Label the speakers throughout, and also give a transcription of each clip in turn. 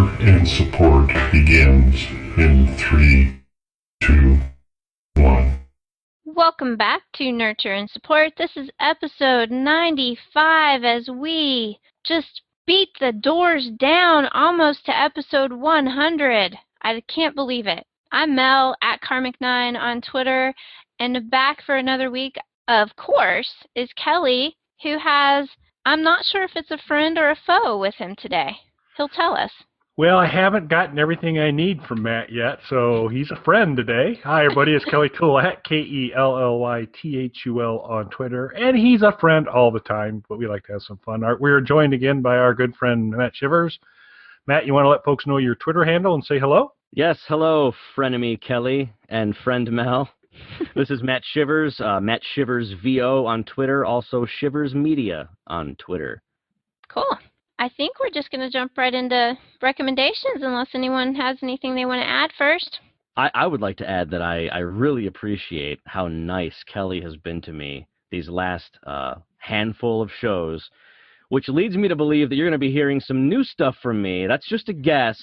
Speaker 1: and support begins in 3, 2, 1.
Speaker 2: Welcome back to Nurture and Support. This is episode 95 as we just beat the doors down almost to episode 100. I can't believe it. I'm Mel at Karmic9 on Twitter, and back for another week, of course, is Kelly, who has, I'm not sure if it's a friend or a foe with him today. He'll tell us.
Speaker 3: Well, I haven't gotten everything I need from Matt yet, so he's a friend today. Hi, everybody. It's Kelly Tool at KELLYTHUL on Twitter, and he's a friend all the time, but we like to have some fun. We're joined again by our good friend, Matt Shivers. Matt, you want to let folks know your Twitter handle and say hello?
Speaker 4: Yes, hello, frenemy Kelly and friend Mel. This is Matt Shivers, Matt Shivers VO on Twitter, also Shivers Media on Twitter.
Speaker 2: Cool. I think we're just going to jump right into recommendations unless anyone has anything they want to add first.
Speaker 4: I would like to add that I really appreciate how nice Kelly has been to me these last handful of shows, which leads me to believe that you're going to be hearing some new stuff from me. That's just a guess.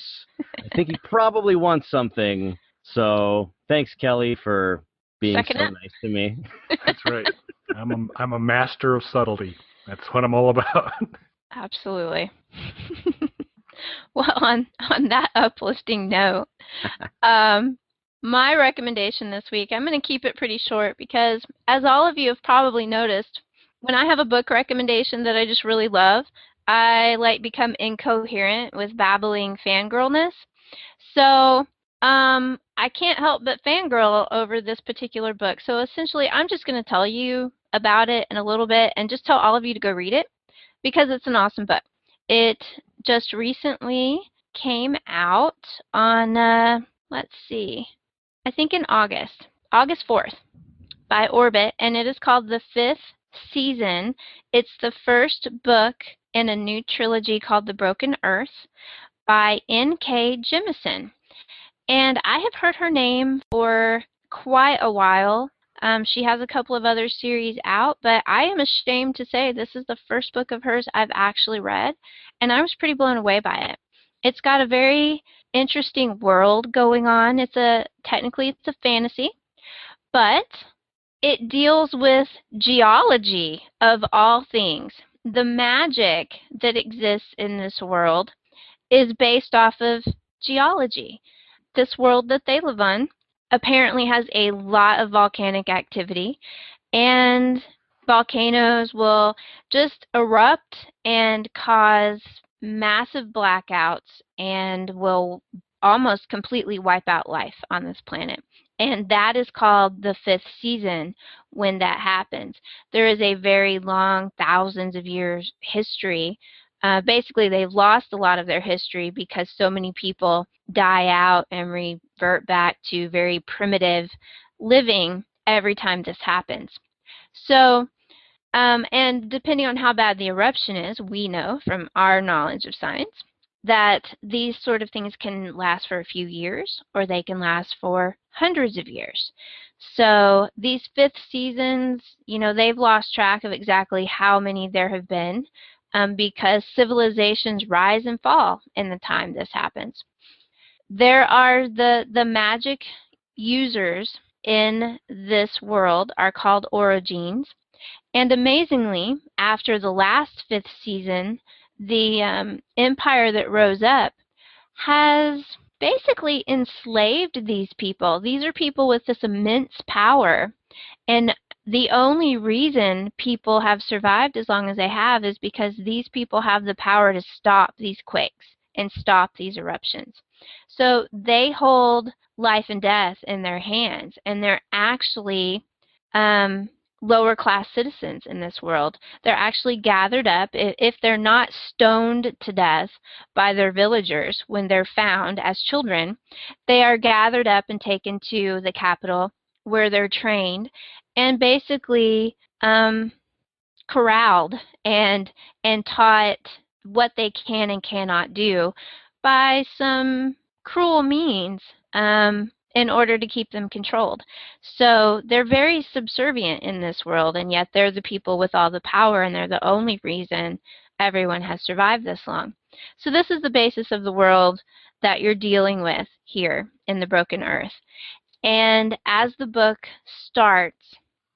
Speaker 4: I think he probably wants something. So thanks, Kelly, for being nice to me.
Speaker 3: That's right. I'm a master of subtlety. That's what I'm all about.
Speaker 2: Absolutely. Well, on that uplifting note, my recommendation this week, I'm going to keep it pretty short because, as all of you have probably noticed, when I have a book recommendation that I just really love, I become incoherent with babbling fangirlness. So I can't help but fangirl over this particular book. So essentially, I'm just going to tell you about it in a little bit and just tell all of you to go read it, because it's an awesome book. It just recently came out on, let's see, I think in August 4th, by Orbit, and it is called The Fifth Season. It's the first book in a new trilogy called The Broken Earth by N.K. Jemisin. And I have heard her name for quite a while. She has a couple of other series out, but I am ashamed to say this is the first book of hers I've actually read, and I was pretty blown away by it. It's got a very interesting world going on. Technically it's a fantasy, but it deals with geology of all things. The magic that exists in this world is based off of geology. This world that they live on apparently has a lot of volcanic activity, and volcanoes will just erupt and cause massive blackouts and will almost completely wipe out life on this planet. And that is called the fifth season when that happens. There is a very long, thousands of years history. Basically, they've lost a lot of their history because so many people die out and revert back to very primitive living every time this happens. So, and depending on how bad the eruption is, we know from our knowledge of science that these sort of things can last for a few years or they can last for hundreds of years. So these fifth seasons, they've lost track of exactly how many there have been because civilizations rise and fall in the time this happens. There are the magic users in this world are called Orogenes, and amazingly, after the last fifth season, the empire that rose up has basically enslaved these people. These are people with this immense power, and the only reason people have survived as long as they have is because these people have the power to stop these quakes and stop these eruptions. So they hold life and death in their hands, and they're actually lower class citizens in this world. They're actually gathered up, if they're not stoned to death by their villagers when they're found as children, they are gathered up and taken to the capital where they're trained and basically corralled and taught what they can and cannot do by some cruel means in order to keep them controlled. So they're very subservient in this world, and yet they're the people with all the power, and they're the only reason everyone has survived this long. So this is the basis of the world that you're dealing with here in the Broken Earth. And as the book starts,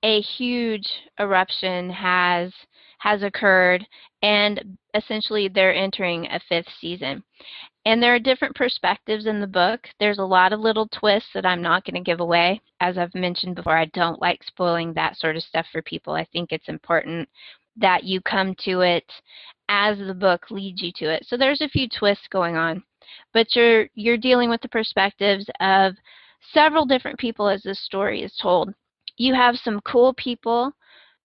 Speaker 2: a huge eruption has occurred, and essentially they're entering a 5th season. And there are different perspectives in the book. There's a lot of little twists that I'm not going to give away. As I've mentioned before, I don't like spoiling that sort of stuff for people. I think it's important that you come to it as the book leads you to it. So there's a few twists going on, but you're dealing with the perspectives of several different people as this story is told. You have some cool people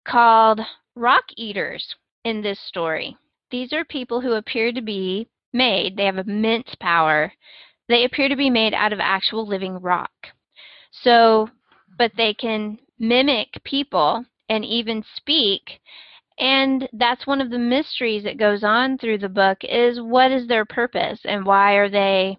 Speaker 2: called Rockeaters in this story. These are people who appear to be made, they have immense power. They appear to be made out of actual living rock. So, but they can mimic people and even speak. And that's one of the mysteries that goes on through the book, is what is their purpose and why are they,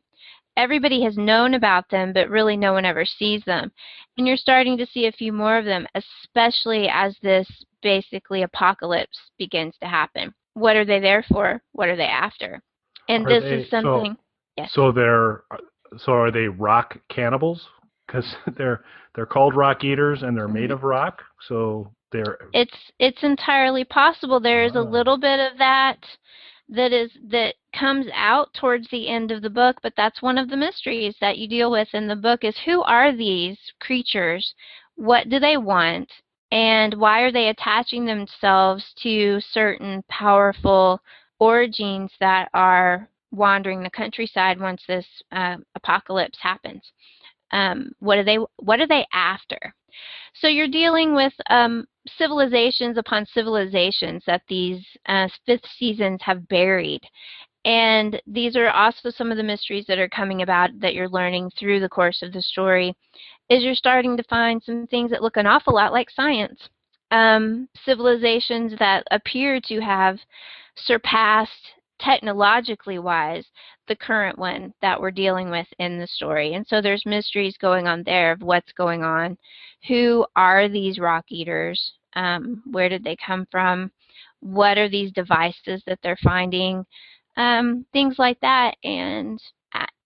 Speaker 2: everybody has known about them, but really no one ever sees them. And you're starting to see a few more of them, especially as this basically apocalypse begins to happen. What are they there for? What are they after? And this is something. Yes.
Speaker 3: So are they rock cannibals? Because they're called rock eaters and they're made of rock. So they're.
Speaker 2: It's entirely possible. There is a little bit of that comes out towards the end of the book, but that's one of the mysteries that you deal with in the book, is who are these creatures? What do they want? And why are they attaching themselves to certain powerful Orogenes that are wandering the countryside once this apocalypse happens? What are they after? So you're dealing with civilizations upon civilizations that these 5th seasons have buried. And these are also some of the mysteries that are coming about that you're learning through the course of the story, is you're starting to find some things that look an awful lot like science. Civilizations that appear to have surpassed, technologically wise, the current one that we're dealing with in the story. And so there's mysteries going on there of what's going on. Who are these Rockeaters? Where did they come from? What are these devices that they're finding? Things like that. And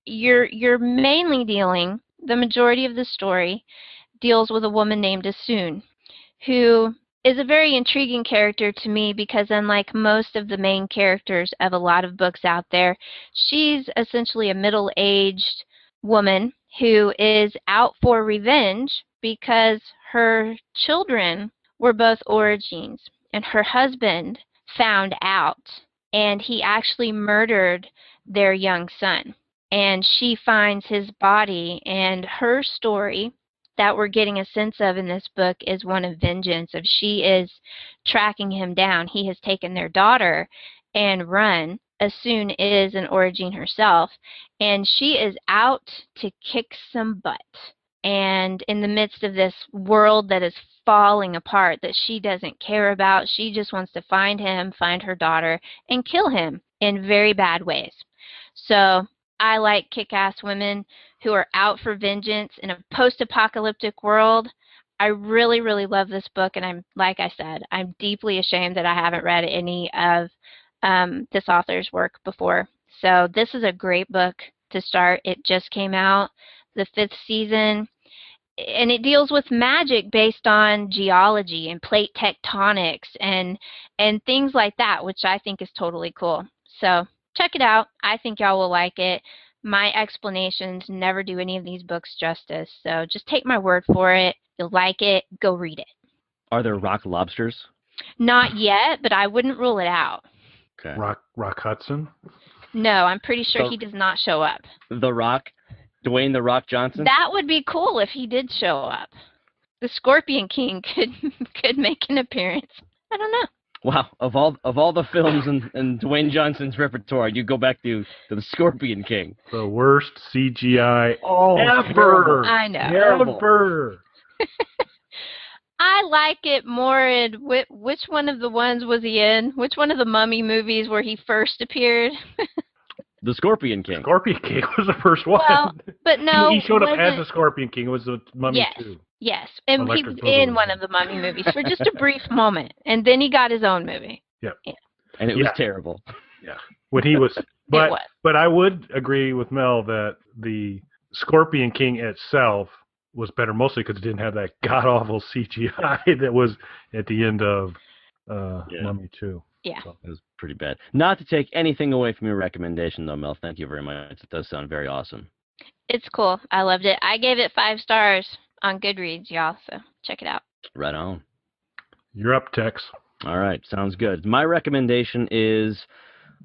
Speaker 2: you're mainly dealing, the majority of the story deals with a woman named Asun, who is a very intriguing character to me, because unlike most of the main characters of a lot of books out there, she's essentially a middle-aged woman who is out for revenge because her children were both Orogenes, and her husband found out, and he actually murdered their young son. And she finds his body, and her story that we're getting a sense of in this book is one of vengeance. Of she is tracking him down. He has taken their daughter and run. Asun is an Orogene herself, and she is out to kick some butt. And in the midst of this world that is falling apart, that she doesn't care about, she just wants to find him, find her daughter, and kill him in very bad ways. So I like kick-ass women who are out for vengeance in a post-apocalyptic world. I really, really love this book, and like I said, I'm deeply ashamed that I haven't read any of this author's work before. So this is a great book to start. It just came out, the 5th season, and it deals with magic based on geology and plate tectonics and things like that, which I think is totally cool. So check it out. I think y'all will like it. My explanations never do any of these books justice, so just take my word for it. You'll like it. Go read it.
Speaker 4: Are there rock lobsters?
Speaker 2: Not yet, but I wouldn't rule it out.
Speaker 4: Okay.
Speaker 3: Rock Hudson?
Speaker 2: No, I'm pretty sure he does not show up.
Speaker 4: The Rock? Dwayne The Rock Johnson?
Speaker 2: That would be cool if he did show up. The Scorpion King could make an appearance. I don't know.
Speaker 4: Wow, of all the films in Dwayne Johnson's repertoire, you go back to the Scorpion King.
Speaker 3: The worst CGI ever.
Speaker 4: Terrible.
Speaker 2: I know.
Speaker 4: Terrible.
Speaker 3: Ever.
Speaker 2: I like it more in which one of the ones was he in? Which one of the Mummy movies where he first appeared?
Speaker 4: The Scorpion King.
Speaker 3: Scorpion King was the first one.
Speaker 2: Well, but no,
Speaker 3: he showed up as the Scorpion King. It was the Mummy 2.
Speaker 2: Yes, and he was
Speaker 3: Electric
Speaker 2: in
Speaker 3: Boogaloo.
Speaker 2: one of the Mummy movies for just a brief moment, and then he got his own movie.
Speaker 3: Yep.
Speaker 2: Yeah.
Speaker 4: And it was terrible.
Speaker 3: Yeah. When he was, but I would agree with Mel that the Scorpion King itself was better, mostly because it didn't have that god-awful CGI that was at the end of Mummy 2.
Speaker 2: Yeah.
Speaker 3: So.
Speaker 4: It was pretty bad. Not to take anything away from your recommendation, though, Mel. Thank you very much. It does sound very awesome.
Speaker 2: It's cool. I loved it. I gave it 5 stars on Goodreads, y'all, so check it out.
Speaker 4: Right on.
Speaker 3: You're up, Tex.
Speaker 4: All right. Sounds good. My recommendation is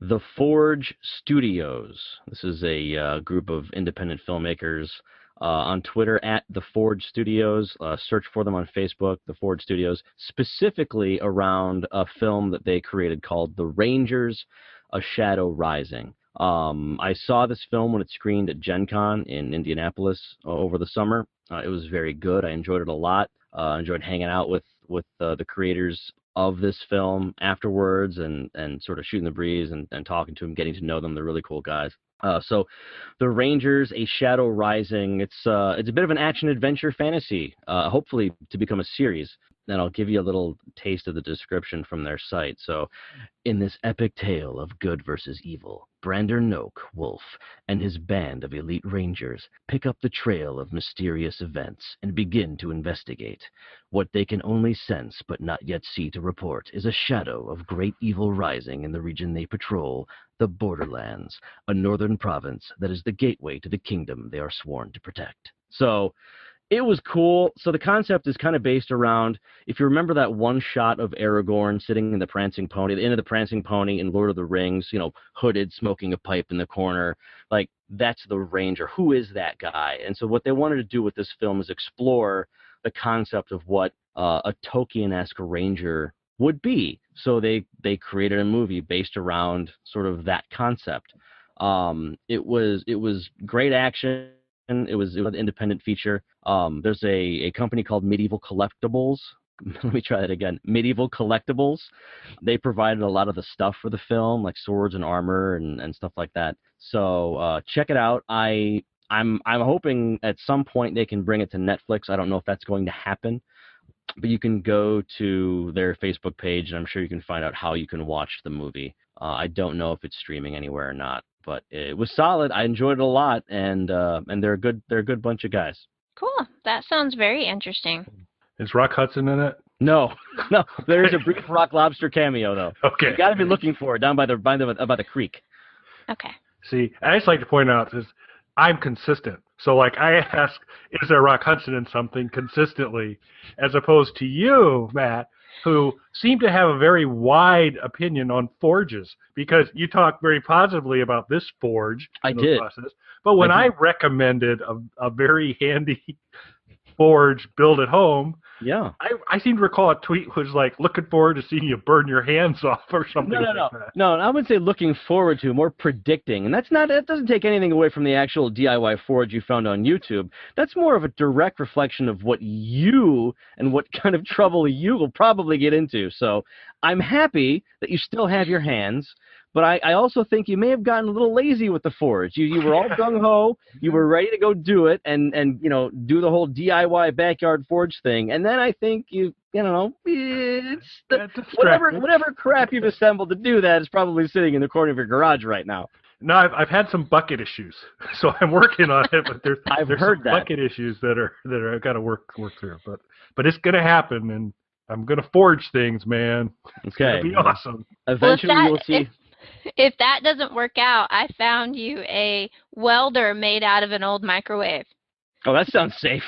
Speaker 4: The Forge Studios. This is a group of independent filmmakers on Twitter at The Forge Studios. Search for them on Facebook, The Forge Studios, specifically around a film that they created called The Rangers, A Shadow Rising. I saw this film when it screened at Gen Con in Indianapolis over the summer. It was very good. I enjoyed it a lot. I enjoyed hanging out with the creators of this film afterwards and sort of shooting the breeze and talking to them, getting to know them. They're really cool guys. So The Rangers, A Shadow Rising, it's a bit of an action-adventure fantasy, hopefully to become a series. And I'll give you a little taste of the description from their site. So, in this epic tale of good versus evil, Brander Noak, Wolf, and his band of elite rangers pick up the trail of mysterious events and begin to investigate. What they can only sense but not yet see to report is a shadow of great evil rising in the region they patrol, the Borderlands, a northern province that is the gateway to the kingdom they are sworn to protect. So, it was cool. So the concept is kind of based around, if you remember that one shot of Aragorn sitting in the Prancing Pony, the end of the Prancing Pony in Lord of the Rings, hooded, smoking a pipe in the corner, like that's the Ranger. Who is that guy? And so what they wanted to do with this film is explore the concept of what a Tolkien-esque Ranger would be. So they created a movie based around sort of that concept. It was great action. It was an independent feature. There's a company called Medieval Collectibles. Let me try that again. Medieval Collectibles. They provided a lot of the stuff for the film, like swords and armor and stuff like that. So check it out. I'm hoping at some point they can bring it to Netflix. I don't know if that's going to happen, but you can go to their Facebook page, and I'm sure you can find out how you can watch the movie. I don't know if it's streaming anywhere or not. But it was solid. I enjoyed it a lot, and they're a good bunch of guys.
Speaker 2: Cool. That sounds very interesting.
Speaker 3: Is Rock Hudson in it?
Speaker 4: No. There is a brief Rock Lobster cameo though.
Speaker 3: Okay.
Speaker 4: You got to be looking for it down by the creek.
Speaker 2: Okay.
Speaker 3: See, I just like to point out is I'm consistent. So like I ask, is there Rock Hudson in something consistently, as opposed to you, Matt, who seem to have a very wide opinion on forges, because you talk very positively about this forge.
Speaker 4: I did.
Speaker 3: Process. But when I recommended a very handy forge build at home,
Speaker 4: yeah,
Speaker 3: I seem to recall a tweet was like, looking forward to seeing you burn your hands off or something like that.
Speaker 4: No, I would say looking forward to, more predicting. And that doesn't take anything away from the actual DIY forge you found on YouTube. That's more of a direct reflection of what you and what kind of trouble you will probably get into. So I'm happy that you still have your hands. But I also think you may have gotten a little lazy with the forge. You were all gung-ho. You were ready to go do it and do the whole DIY backyard forge thing. And then I think it's whatever crap you've assembled to do that is probably sitting in the corner of your garage right now.
Speaker 3: No, I've had some bucket issues, so I'm working on it. But there's
Speaker 4: heard
Speaker 3: some
Speaker 4: that.
Speaker 3: bucket issues that I've got to work through. But it's gonna happen, and I'm gonna forge things, man. It's gonna be awesome.
Speaker 4: Eventually, you'll see.
Speaker 2: If that doesn't work out, I found you a welder made out of an old microwave.
Speaker 4: Oh, that sounds safe.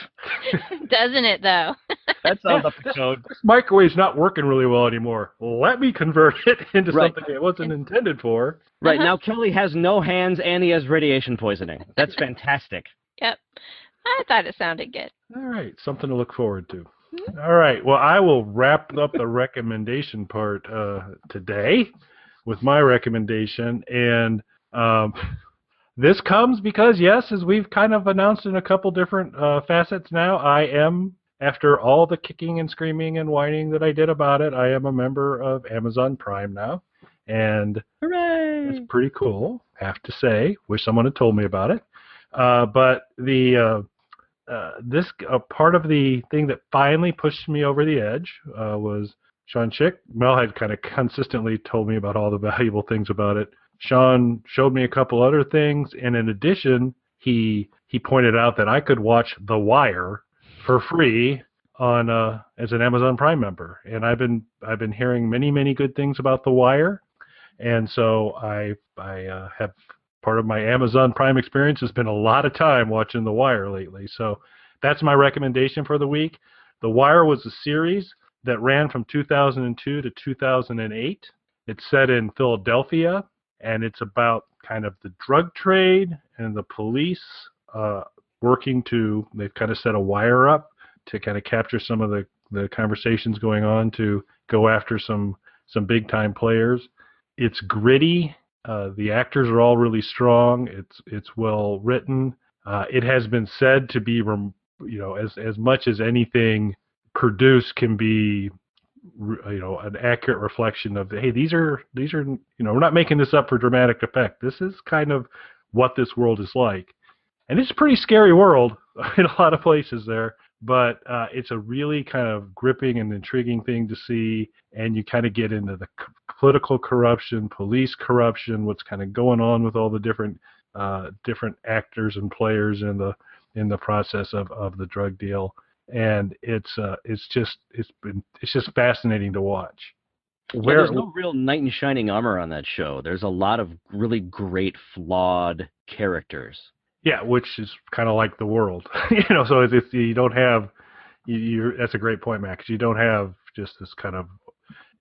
Speaker 2: Doesn't it, though?
Speaker 4: That sounds up the code.
Speaker 3: This microwave's not working really well anymore. Let me convert it into something it wasn't intended for.
Speaker 4: Right, now Kelly has no hands and he has radiation poisoning. That's fantastic.
Speaker 2: Yep. I thought it sounded good.
Speaker 3: All right, something to look forward to. All right, well, I will wrap up the recommendation part today with my recommendation, and this comes because, yes, as we've kind of announced in a couple different facets now, I am, after all the kicking and screaming and whining that I did about it, I am a member of Amazon Prime now, and
Speaker 4: hooray!
Speaker 3: It's pretty cool, I have to say. Wish someone had told me about it. But this part of the thing that finally pushed me over the edge was Sean Chick. Mel had kind of consistently told me about all the valuable things about it. Sean showed me a couple other things, and in addition, he pointed out that I could watch The Wire for free on as an Amazon Prime member, and I've been hearing many good things about The Wire, and so I have part of my Amazon Prime experience has been a lot of time watching The Wire lately. So that's my recommendation for the week. The Wire was a series that ran from 2002 to 2008. It's set in Philadelphia, and it's about kind of the drug trade and the police working to, they've kind of set a wire up to kind of capture some of the conversations going on to go after some big time players. It's gritty. The actors are all really strong. It's well written. It has been said to be, as much as anything produced can be, an accurate reflection of, hey, these are, we're not making this up for dramatic effect. This is kind of what this world is like. And it's a pretty scary world in a lot of places there, but it's a really kind of gripping and intriguing thing to see, and you kind of get into the political corruption, police corruption, what's kind of going on with all the different actors and players in the process of the drug deal, and it's just fascinating to watch.
Speaker 4: There's no real knight in shining armor on that show. There's a lot of really great flawed characters.
Speaker 3: Yeah, which is kind of like the world, So if you don't have, that's a great point, Matt, because you don't have just this kind of,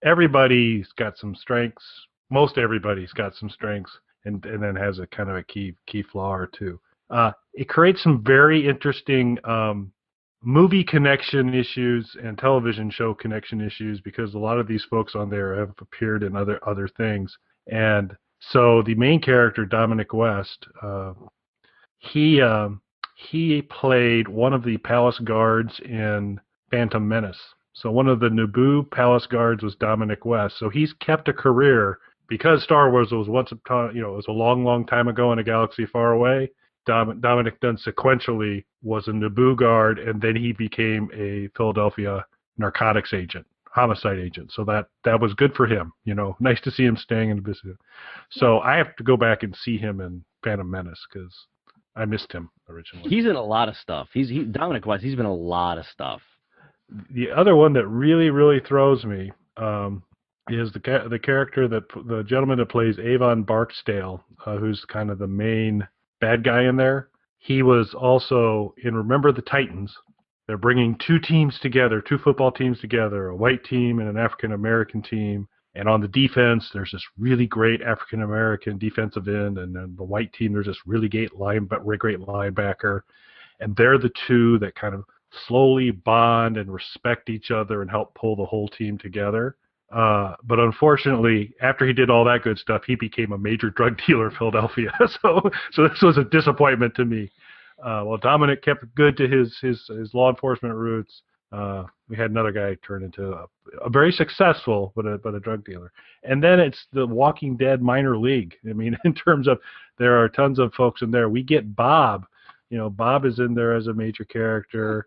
Speaker 3: everybody's got some strengths. Most everybody's got some strengths, and then has a kind of a key flaw or two. It creates some very interesting movie connection issues and television show connection issues, because a lot of these folks on there have appeared in other things, and so the main character, Dominic West. He played one of the palace guards in Phantom Menace. So one of the Naboo palace guards was Dominic West. So he's kept a career, because Star Wars was once upon, it was a long time ago in a galaxy far away. Dominic done sequentially was a Naboo guard, and then he became a Philadelphia narcotics agent, homicide agent. So that was good for him. Nice to see him staying in business. So I have to go back and see him in Phantom Menace, because I missed him originally.
Speaker 4: He's in a lot of stuff. Dominic West. He's been in a lot of stuff.
Speaker 3: The other one that really throws me is the character the gentleman that plays Avon Barksdale, who's kind of the main bad guy in there. He was also in Remember the Titans. They're bringing two football teams together, a white team and an African American team. And on the defense, there's this really great African-American defensive end, and then the white team, there's this really great linebacker. And they're the two that kind of slowly bond and respect each other and help pull the whole team together. But unfortunately, after he did all that good stuff, he became a major drug dealer in Philadelphia. So this was a disappointment to me. While Dominic kept good to his law enforcement roots, we had another guy turn into a very successful, but a drug dealer. And then it's the Walking Dead minor league. I mean, in terms of, there are tons of folks in there. We get Bob. Bob is in there as a major character,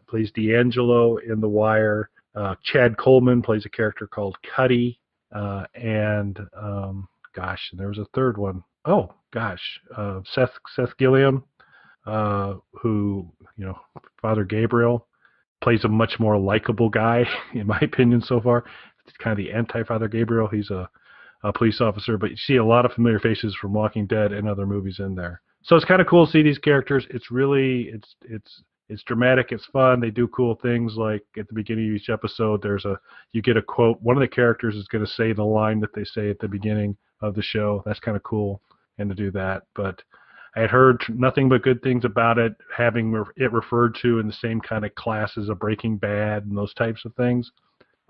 Speaker 3: plays D'Angelo in The Wire. Chad Coleman plays a character called Cuddy. And there was a third one. Seth Gilliam, who, Father Gabriel, plays a much more likable guy, in my opinion, so far. It's kind of the anti-Father Gabriel. He's a police officer, but you see a lot of familiar faces from Walking Dead and other movies in there. So it's kind of cool to see these characters. It's really, it's dramatic. It's fun. They do cool things, like at the beginning of each episode, you get a quote. One of the characters is going to say the line that they say at the beginning of the show. That's kind of cool, and to do that. But I had heard nothing but good things about it, having it referred to in the same kind of class as a Breaking Bad and those types of things.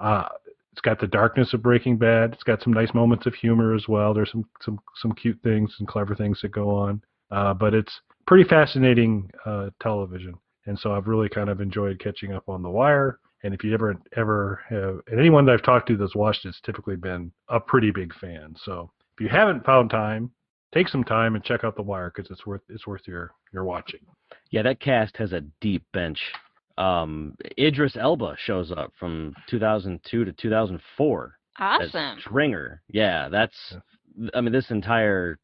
Speaker 3: It's got the darkness of Breaking Bad. It's got some nice moments of humor as well. There's some cute things and clever things that go on. But it's pretty fascinating television. And so I've really kind of enjoyed catching up on The Wire. And if you ever have, and anyone that I've talked to that's watched it's typically been a pretty big fan. So if you haven't found time, take some time and check out The Wire, because it's worth your watching.
Speaker 4: Yeah, that cast has a deep bench. Idris Elba shows up from 2002 to 2004 as
Speaker 2: Awesome.
Speaker 4: Stringer. Yeah, I mean, this entire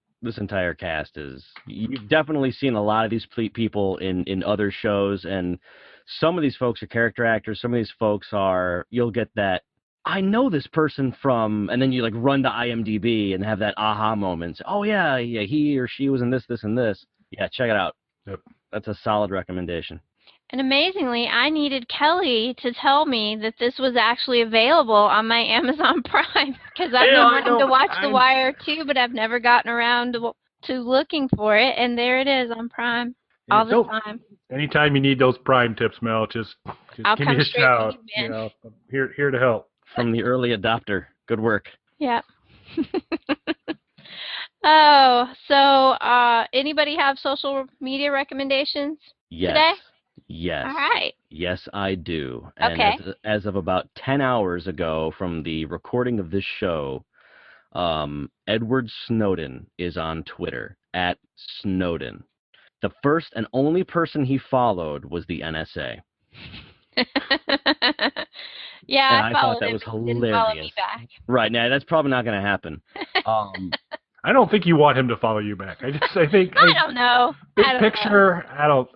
Speaker 4: cast is, you've definitely seen a lot of these people in other shows, and some of these folks are character actors. Some of these folks you'll get that, I know this person from, and then you like run to IMDb and have that aha moment. Oh yeah, he or she was in this, and this. Yeah, check it out.
Speaker 3: Yep.
Speaker 4: That's a solid recommendation.
Speaker 2: And amazingly, I needed Kelly to tell me that this was actually available on my Amazon Prime, because I've been wanting to watch The Wire too, but I've never gotten around to looking for it, and there it is on Prime all the time.
Speaker 3: Anytime you need those Prime tips, Mel, just
Speaker 2: I'll
Speaker 3: give
Speaker 2: come
Speaker 3: me a
Speaker 2: straight
Speaker 3: shout.
Speaker 2: to you, man.
Speaker 3: I'm here to help.
Speaker 4: From the early adopter. Good work.
Speaker 2: Yeah. Oh, so anybody have social media recommendations today?
Speaker 4: Yes.
Speaker 2: All right.
Speaker 4: Yes, I do. And
Speaker 2: Okay.
Speaker 4: as of about 10 hours ago from the recording of this show, Edward Snowden is on Twitter, @Snowden. The first and only person he followed was the NSA.
Speaker 2: Yeah,
Speaker 4: and I
Speaker 2: followed
Speaker 4: thought that
Speaker 2: him,
Speaker 4: was
Speaker 2: but he didn't follow me
Speaker 4: hilarious.
Speaker 2: back.
Speaker 4: Right, now that's probably not going to happen.
Speaker 3: I don't think you want him to follow you back. I think
Speaker 2: I don't know.
Speaker 3: big
Speaker 2: I don't
Speaker 3: picture.
Speaker 2: know.
Speaker 3: I don't.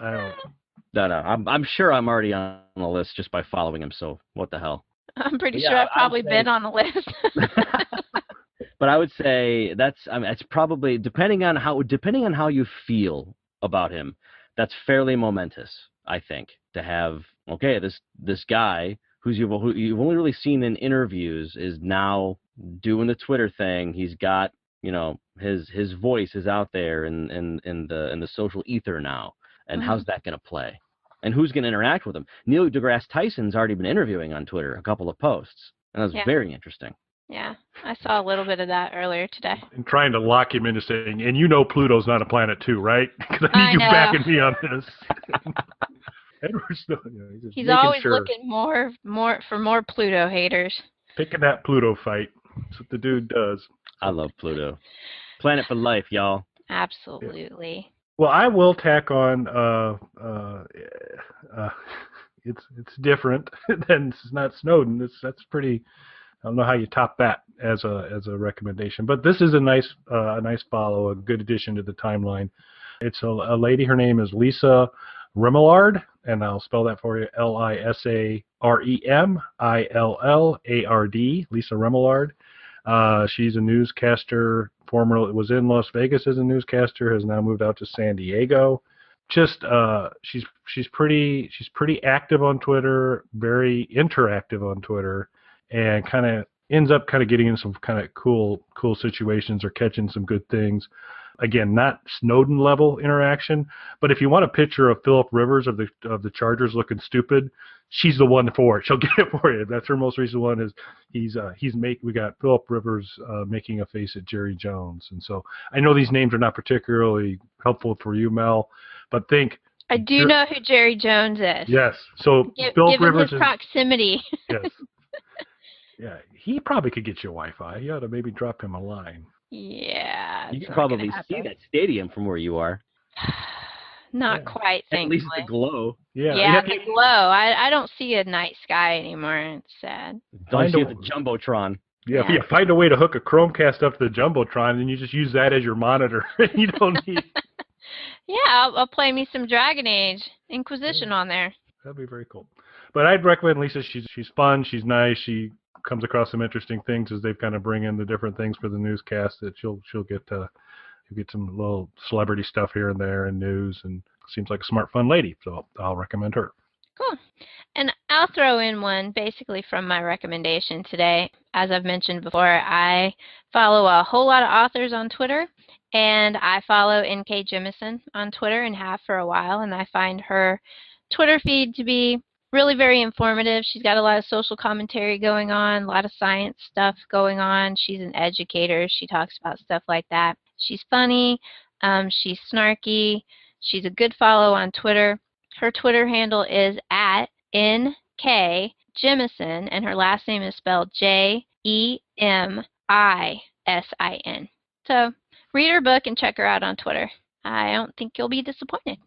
Speaker 4: No, I'm sure I'm already on the list just by following him. So what the hell?
Speaker 2: I'm pretty
Speaker 4: Yeah,
Speaker 2: sure I've
Speaker 4: I'd
Speaker 2: probably
Speaker 4: say-
Speaker 2: been on the list.
Speaker 4: But I would say it's probably depending on how you feel about him. That's fairly momentous, I think, to have this guy who you've only really seen in interviews is now doing the Twitter thing. He's got his voice is out there in the social ether now. And how's that going to play? And who's going to interact with him? Neil deGrasse Tyson's already been interviewing on Twitter, a couple of posts, and that was very interesting.
Speaker 2: Yeah, I saw a little bit of that earlier today.
Speaker 3: And trying to lock him into saying, and Pluto's not a planet too, right? Because I
Speaker 2: I
Speaker 3: need you
Speaker 2: know.
Speaker 3: backing me on this. Edward Snowden,
Speaker 2: He's
Speaker 3: making
Speaker 2: always
Speaker 3: sure.
Speaker 2: looking for more Pluto haters.
Speaker 3: Picking that Pluto fight. That's what the dude does.
Speaker 4: I love Pluto. Planet for life, y'all.
Speaker 2: Absolutely.
Speaker 3: Well, I will tack on. It's different than it's not Snowden. That's pretty. I don't know how you top that as a recommendation, but this is a nice follow, a good addition to the timeline. It's a lady. Her name is Lisa Remillard, and I'll spell that for you: LISAREMILLARD. Lisa Remillard. She's a newscaster. Formerly was in Las Vegas as a newscaster. Has now moved out to San Diego. Just she's pretty active on Twitter. Very interactive on Twitter. And kind of ends up getting in some kind of cool situations or catching some good things. Again, not Snowden level interaction, but if you want a picture of Philip Rivers of the Chargers looking stupid, she's the one for it. She'll get it for you. That's her most recent one. Is we got Philip Rivers making a face at Jerry Jones, and so I know these names are not particularly helpful for you, Mel, but think.
Speaker 2: I do know who Jerry Jones is.
Speaker 3: Yes. So Philip
Speaker 2: given
Speaker 3: Rivers
Speaker 2: his proximity.
Speaker 3: Yes. Yeah, he probably could get you Wi-Fi. You ought to maybe drop him a line.
Speaker 2: Yeah.
Speaker 4: You can probably see that stadium from where you are.
Speaker 2: Not quite,
Speaker 4: At
Speaker 2: thankfully.
Speaker 4: least the glow.
Speaker 2: Yeah, the glow. I don't see a night sky anymore. It's sad.
Speaker 4: Don't see the Jumbotron.
Speaker 3: Yeah, if you find a way to hook a Chromecast up to the Jumbotron, and you just use that as your monitor. You don't need...
Speaker 2: Yeah, I'll play me some Dragon Age Inquisition on there.
Speaker 3: That'd be very cool. But I'd recommend Lisa. She's fun. She's nice. She comes across some interesting things as they've kind of bring in the different things for the newscast. That she'll get some little celebrity stuff here and there and news, and seems like a smart, fun lady. So I'll recommend her.
Speaker 2: Cool. And I'll throw in one basically from my recommendation today. As I've mentioned before, I follow a whole lot of authors on Twitter, and I follow N.K. Jemisin on Twitter and have for a while, and I find her Twitter feed to be really very informative. She's got a lot of social commentary going on, a lot of science stuff going on. She's an educator. She talks about stuff like that. She's funny. She's snarky. She's a good follow on Twitter. Her Twitter handle is @NK Jemisin, and her last name is spelled Jemisin. So read her book and check her out on Twitter. I don't think you'll be disappointed.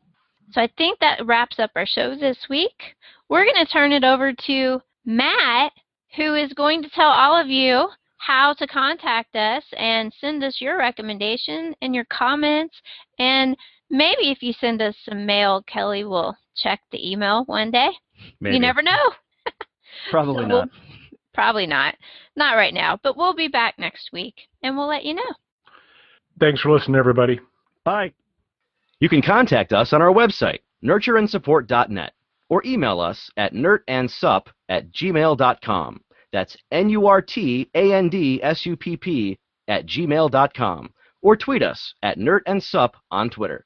Speaker 2: So I think that wraps up our show this week. We're going to turn it over to Matt, who is going to tell all of you how to contact us and send us your recommendation and your comments. And maybe if you send us some mail, Kelly will check the email one day.
Speaker 4: Maybe.
Speaker 2: You never know.
Speaker 4: Probably not.
Speaker 2: Probably not. Not right now. But we'll be back next week, and we'll let you know.
Speaker 3: Thanks for listening, everybody.
Speaker 4: Bye. You can contact us on our website, nurtureandsupport.net, or email us at nurtandsupp@gmail.com. That's NURTANDSUPP@gmail.com, or tweet us at nurtandsupp on Twitter.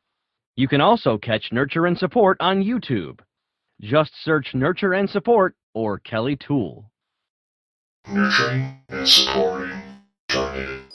Speaker 4: You can also catch Nurture and Support on YouTube. Just search Nurture and Support or Kelly Toole.
Speaker 1: Nurturing and supporting Targeted.